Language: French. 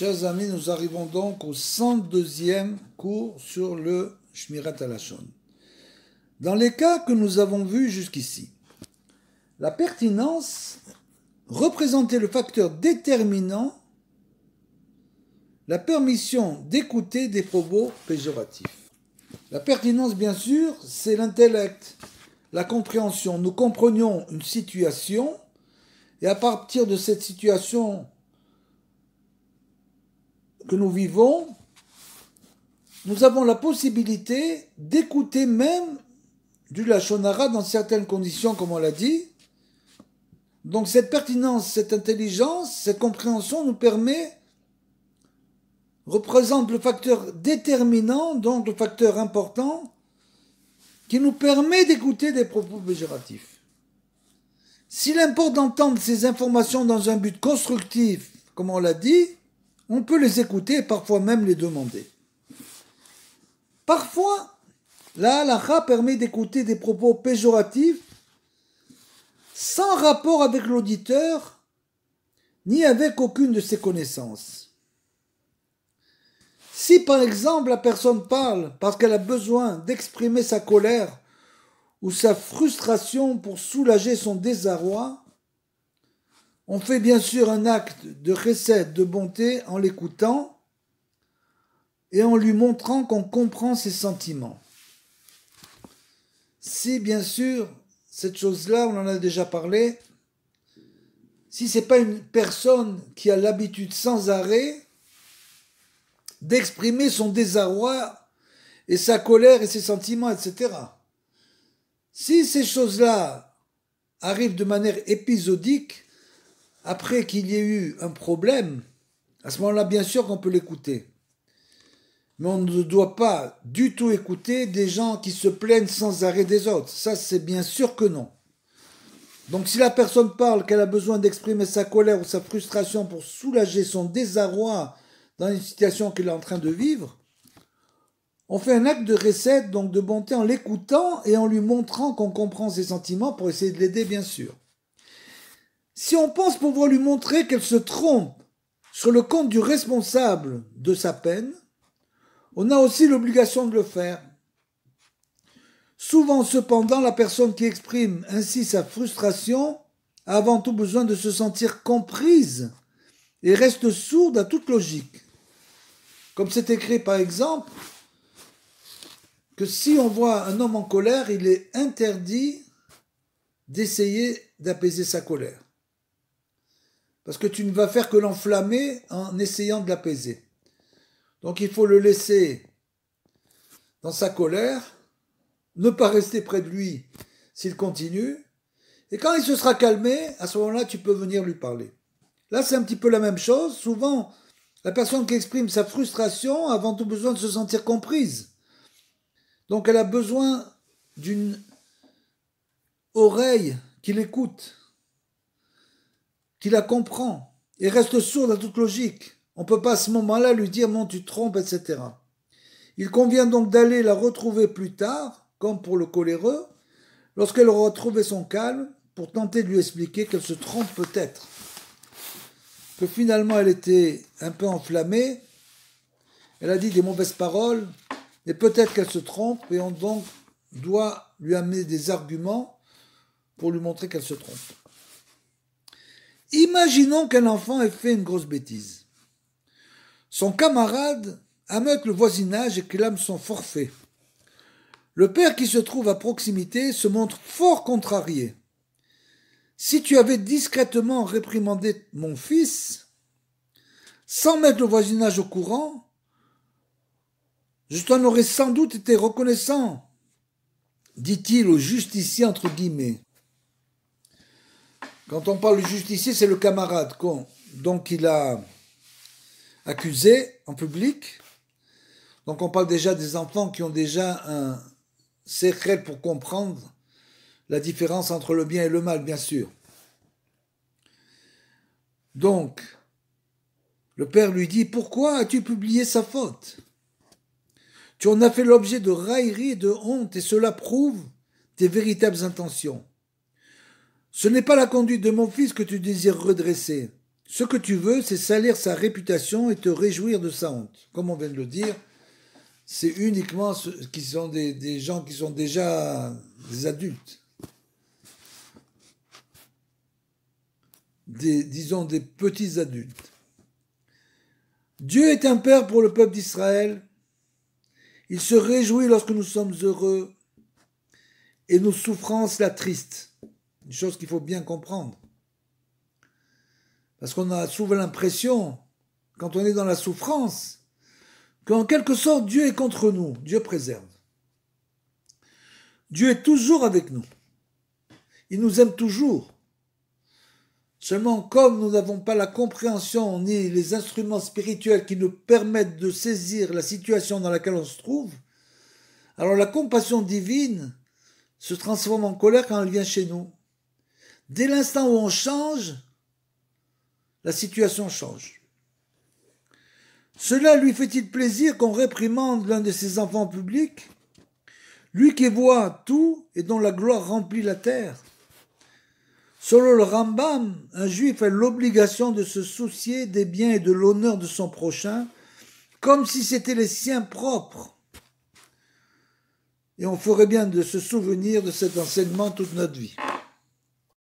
Chers amis, nous arrivons donc au 102e cours sur le Shmirat HaLashon. Dans les cas que nous avons vus jusqu'ici, la pertinence représentait le facteur déterminant, la permission d'écouter des propos péjoratifs. La pertinence, bien sûr, c'est l'intellect, la compréhension. Nous comprenions une situation et à partir de cette situation que nous vivons, nous avons la possibilité d'écouter même du Lashon Hara dans certaines conditions, comme on l'a dit. Donc cette pertinence, cette intelligence, cette compréhension nous représente le facteur déterminant, donc le facteur important, qui nous permet d'écouter des propos péjoratifs. S'il importe d'entendre ces informations dans un but constructif, comme on l'a dit, on peut les écouter et parfois même les demander. Parfois, la halakha permet d'écouter des propos péjoratifs sans rapport avec l'auditeur, ni avec aucune de ses connaissances. Si par exemple la personne parle parce qu'elle a besoin d'exprimer sa colère ou sa frustration pour soulager son désarroi, on fait bien sûr un acte de chesed, de bonté, en l'écoutant et en lui montrant qu'on comprend ses sentiments. Si bien sûr, cette chose-là, on en a déjà parlé, si ce n'est pas une personne qui a l'habitude sans arrêt d'exprimer son désarroi et sa colère et ses sentiments, etc. Si ces choses-là arrivent de manière épisodique, après qu'il y ait eu un problème, à ce moment-là, bien sûr qu'on peut l'écouter. Mais on ne doit pas du tout écouter des gens qui se plaignent sans arrêt des autres. Ça, c'est bien sûr que non. Donc si la personne parle qu'elle a besoin d'exprimer sa colère ou sa frustration pour soulager son désarroi dans une situation qu'elle est en train de vivre, on fait un acte de recette, donc de bonté, en l'écoutant et en lui montrant qu'on comprend ses sentiments pour essayer de l'aider, bien sûr. Si on pense pouvoir lui montrer qu'elle se trompe sur le compte du responsable de sa peine, on a aussi l'obligation de le faire. Souvent, cependant, la personne qui exprime ainsi sa frustration a avant tout besoin de se sentir comprise et reste sourde à toute logique. Comme c'est écrit par exemple, que si on voit un homme en colère, il est interdit d'essayer d'apaiser sa colère. Parce que tu ne vas faire que l'enflammer en essayant de l'apaiser. Donc il faut le laisser dans sa colère, ne pas rester près de lui s'il continue, et quand il se sera calmé, à ce moment-là, tu peux venir lui parler. Là, c'est un petit peu la même chose. Souvent, la personne qui exprime sa frustration a avant tout besoin de se sentir comprise. Donc elle a besoin d'une oreille qui l'écoute, qui la comprend et reste sourde à toute logique. On ne peut pas à ce moment-là lui dire « non, tu te trompes », etc. Il convient donc d'aller la retrouver plus tard, comme pour le coléreux, lorsqu'elle aura retrouvé son calme, pour tenter de lui expliquer qu'elle se trompe peut-être, que finalement elle était un peu enflammée, elle a dit des mauvaises paroles, et peut-être qu'elle se trompe, et on donc doit lui amener des arguments pour lui montrer qu'elle se trompe. Imaginons qu'un enfant ait fait une grosse bêtise. Son camarade ameute le voisinage et clame son forfait. Le père qui se trouve à proximité se montre fort contrarié. Si tu avais discrètement réprimandé mon fils, sans mettre le voisinage au courant, je t'en aurais sans doute été reconnaissant, dit-il au justicier entre guillemets. Quand on parle de justicier, c'est le camarade donc il a accusé en public. Donc on parle déjà des enfants qui ont déjà un secret pour comprendre la différence entre le bien et le mal, bien sûr. Donc, le père lui dit « Pourquoi as-tu publié sa faute ? Tu en as fait l'objet de raillerie et de honte, et cela prouve tes véritables intentions. Ce n'est pas la conduite de mon fils que tu désires redresser. Ce que tu veux, c'est salir sa réputation et te réjouir de sa honte. Comme on vient de le dire, c'est uniquement ceux qui sont des gens qui sont déjà des adultes. Disons des petits adultes. Dieu est un père pour le peuple d'Israël. Il se réjouit lorsque nous sommes heureux et nos souffrances l'attristent. Une chose qu'il faut bien comprendre. Parce qu'on a souvent l'impression, quand on est dans la souffrance, qu'en quelque sorte Dieu est contre nous, Dieu préserve. Dieu est toujours avec nous. Il nous aime toujours. Seulement, comme nous n'avons pas la compréhension ni les instruments spirituels qui nous permettent de saisir la situation dans laquelle on se trouve, alors la compassion divine se transforme en colère quand elle vient chez nous. Dès l'instant où on change, la situation change. Cela lui fait-il plaisir qu'on réprimande l'un de ses enfants publics, lui qui voit tout et dont la gloire remplit la terre? Selon le Rambam, un juif a l'obligation de se soucier des biens et de l'honneur de son prochain, comme si c'était les siens propres. Et on ferait bien de se souvenir de cet enseignement toute notre vie.